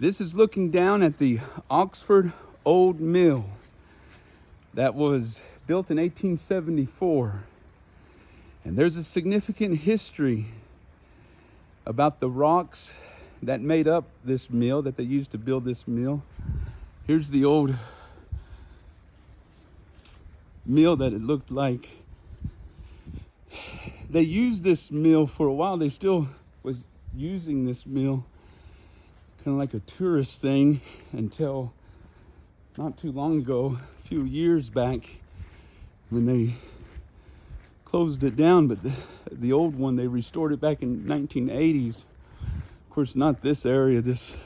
This is looking down at the Oxford Old Mill that was built in 1874. And there's a significant history about the rocks that made up this mill, that they used to build this mill. Here's the old mill that it looked like. They used this mill for a while. They still was using this mill kind of like a tourist thing until not too long ago, a few years back, when they closed it down. But the old one, they restored it back in 1980s. Of course, not this area. This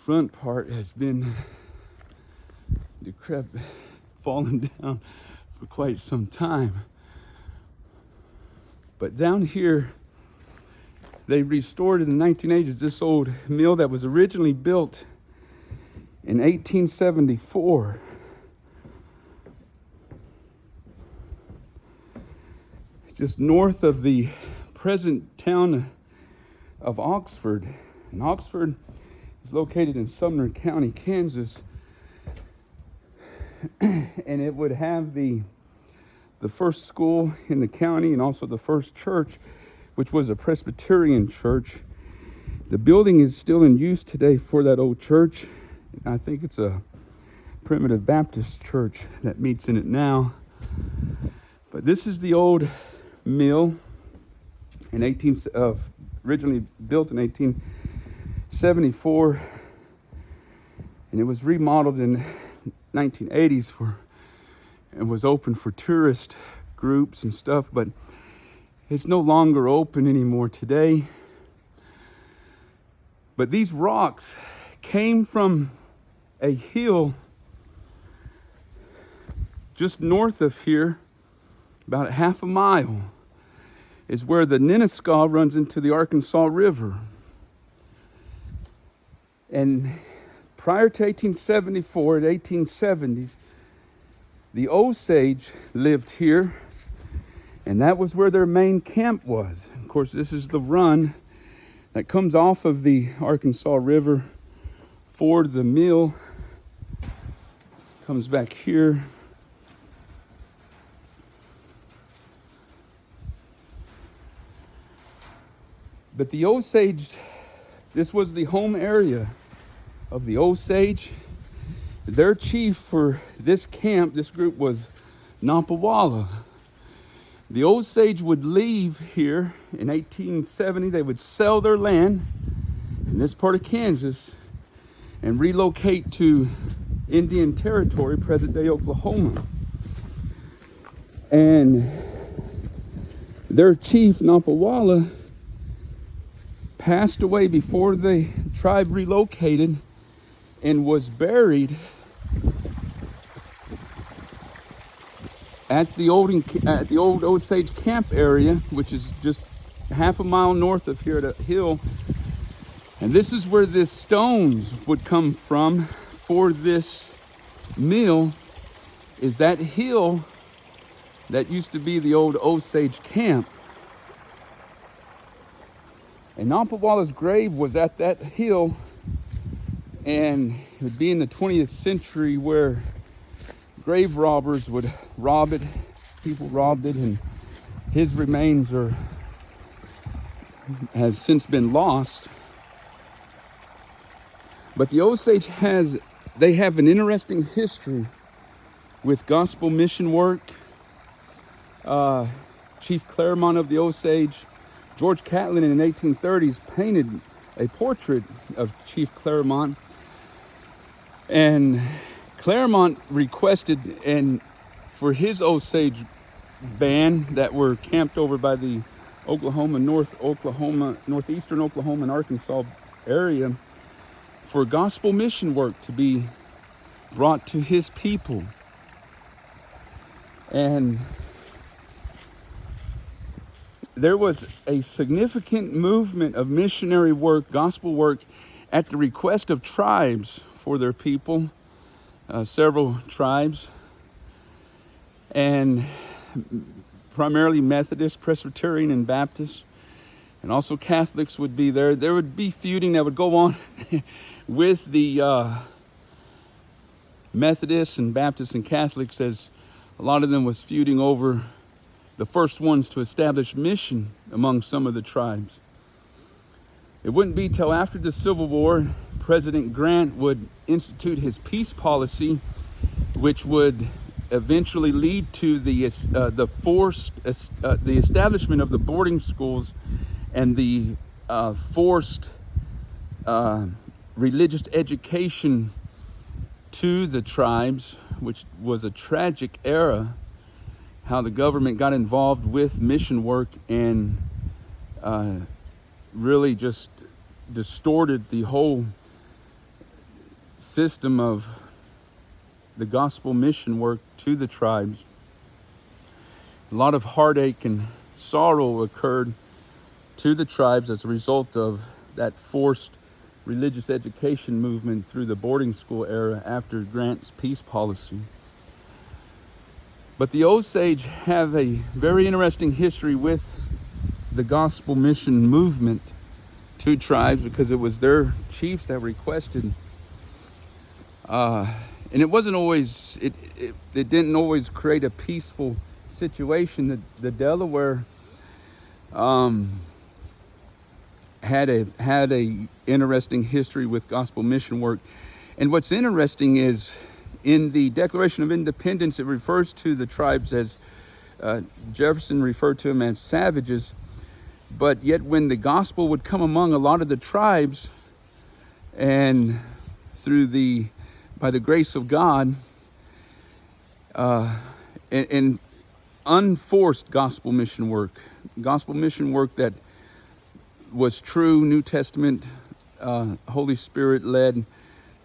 front part has been decrepit, fallen down for quite some time. But down here, they restored in the 1980s this old mill that was originally built in 1874. It's just north of the present town of Oxford. And Oxford is located in Sumner County, Kansas. And it would have the first school in the county and also the first church, which was a Presbyterian church. The building is still in use today for that old church. I think it's a Primitive Baptist church that meets in it now. But this is the old mill originally built in 1874, and it was remodeled in 1980s and was open for tourist groups and stuff, but it's no longer open anymore today. But these rocks came from a hill just north of here, about half a mile, is where the Nenasko runs into the Arkansas River. And prior to 1874, the 1870s, the Osage lived here, and that was where their main camp was. Of course, this is the run that comes off of the Arkansas River for the mill. Comes back here. But the Osage, this was the home area of the Osage. Their chief for this camp, this group, was Nampawala. The Osage would leave here in 1870. They would sell their land in this part of Kansas and relocate to Indian Territory, present-day Oklahoma. And their chief, Nampawala, passed away before the tribe relocated and was buried at the old Osage camp area, which is just half a mile north of here at a hill. And this is where the stones would come from for this mill, is that hill that used to be the old Osage camp. And Nampawala's grave was at that hill, and it would be in the 20th century where grave robbers would rob it. People robbed it, and his remains have since been lost. But the Osage have an interesting history with gospel mission work. Chief Claremont of the Osage, George Catlin in the 1830s painted a portrait of Chief Claremont, and Claremont requested, and for his Osage band that were camped over by the northeastern Oklahoma and Arkansas area, for gospel mission work to be brought to his people. And there was a significant movement of missionary work, gospel work, at the request of tribes for their people, several tribes, and primarily Methodist, Presbyterian, and Baptist. and also Catholics would be there. There would be feuding that would go on with the Methodists and Baptists and Catholics, as a lot of them was feuding over the first ones to establish mission among some of the tribes. It wouldn't be till after the Civil War President Grant would institute his peace policy, which would eventually lead to the establishment of the boarding schools and the forced religious education to the tribes, which was a tragic era, how the government got involved with mission work and really just distorted the whole system of the gospel mission work to the tribes. A lot of heartache and sorrow occurred to the tribes as a result of that forced religious education movement through the boarding school era after Grant's peace policy. But the Osage have a very interesting history with the gospel mission movement to tribes, because it was their chiefs that requested, and it wasn't always, it didn't always create a peaceful situation. The Delaware had a interesting history with gospel mission work. And what's interesting is, in the Declaration of Independence, it refers to the tribes as, Jefferson referred to them as savages, but yet when the gospel would come among a lot of the tribes, and by the grace of God, and unforced gospel mission work that was true New Testament, Holy Spirit led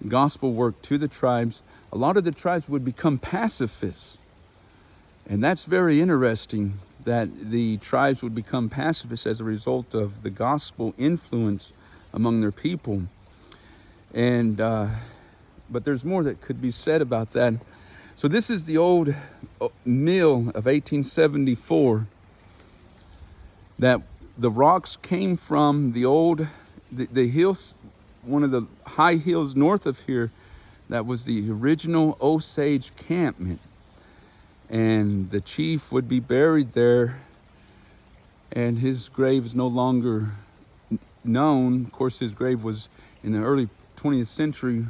gospel work to the tribes, a lot of the tribes would become pacifists. And that's very interesting, that the tribes would become pacifists as a result of the gospel influence among their people. And but there's more that could be said about that. So this is the old mill of 1874, that the rocks came from the hills, one of the high hills north of here. That was the original Osage campment, and the chief would be buried there, and his grave is no longer known. Of course, his grave was in the early 20th century.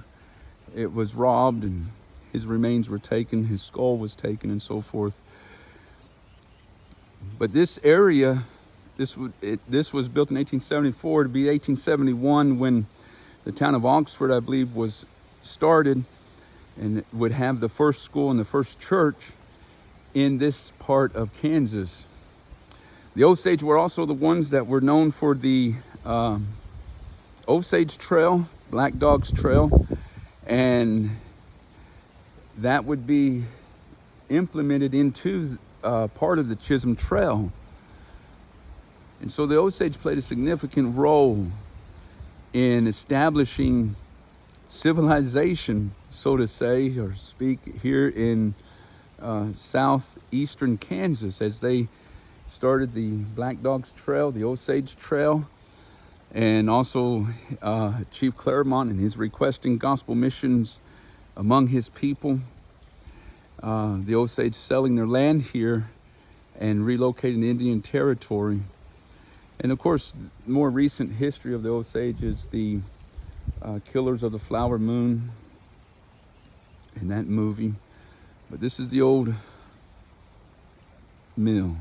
It was robbed and his remains were taken, his skull was taken, and so forth. But this area, this was built in 1874 to be 1871 when the town of Oxford, I believe, was started, and it would have the first school and the first church in this part of Kansas. The Osage were also the ones that were known for the Osage Trail, Black Dogs Trail, and that would be implemented into part of the Chisholm Trail. And so the Osage played a significant role in establishing civilization, so to say, or speak, here in southeastern Kansas, as they started the Black Dogs Trail, the Osage Trail, and also Chief Claremont and his requesting gospel missions among his people. The Osage selling their land here and relocating Indian territory. And of course, more recent history of the Osage is the Killers of the Flower Moon in that movie. But this is the old mill.